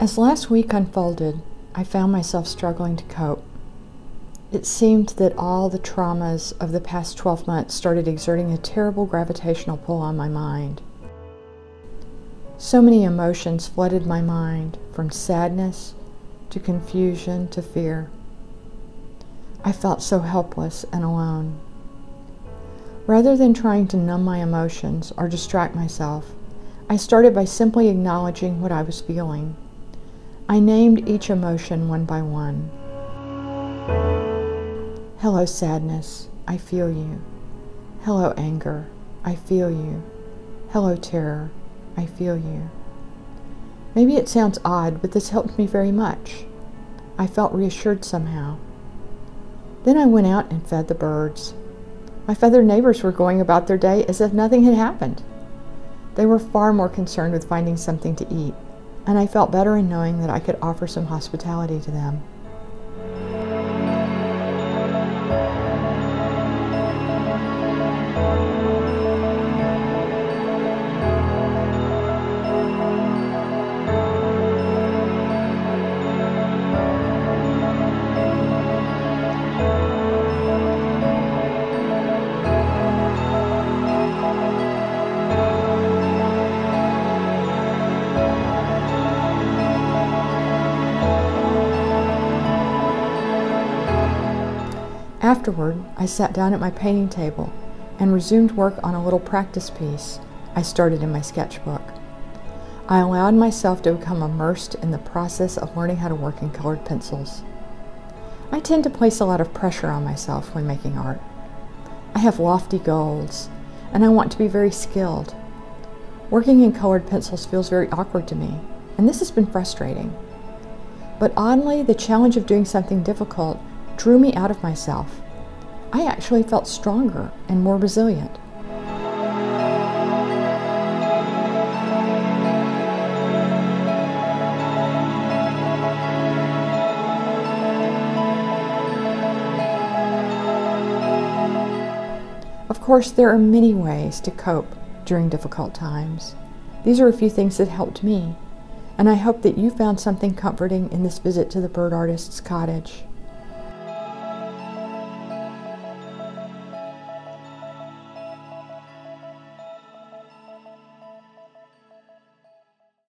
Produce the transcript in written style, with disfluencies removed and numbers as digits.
As last week unfolded, I found myself struggling to cope. It seemed that all the traumas of the past 12 months started exerting a terrible gravitational pull on my mind. So many emotions flooded my mind, from sadness to confusion to fear. I felt so helpless and alone. Rather than trying to numb my emotions or distract myself, I started by simply acknowledging what I was feeling. I named each emotion one by one. Hello, sadness, I feel you. Hello, anger, I feel you. Hello, terror, I feel you. Maybe it sounds odd, but this helped me very much. I felt reassured somehow. Then I went out and fed the birds. My feathered neighbors were going about their day as if nothing had happened. They were far more concerned with finding something to eat, and I felt better in knowing that I could offer some hospitality to them. Afterward, I sat down at my painting table and resumed work on a little practice piece I started in my sketchbook. I allowed myself to become immersed in the process of learning how to work in colored pencils. I tend to place a lot of pressure on myself when making art. I have lofty goals, and I want to be very skilled. Working in colored pencils feels very awkward to me, and this has been frustrating. But oddly, the challenge of doing something difficult drew me out of myself. I actually felt stronger and more resilient. Of course, there are many ways to cope during difficult times. These are a few things that helped me, and I hope that you found something comforting in this visit to the bird artist's cottage.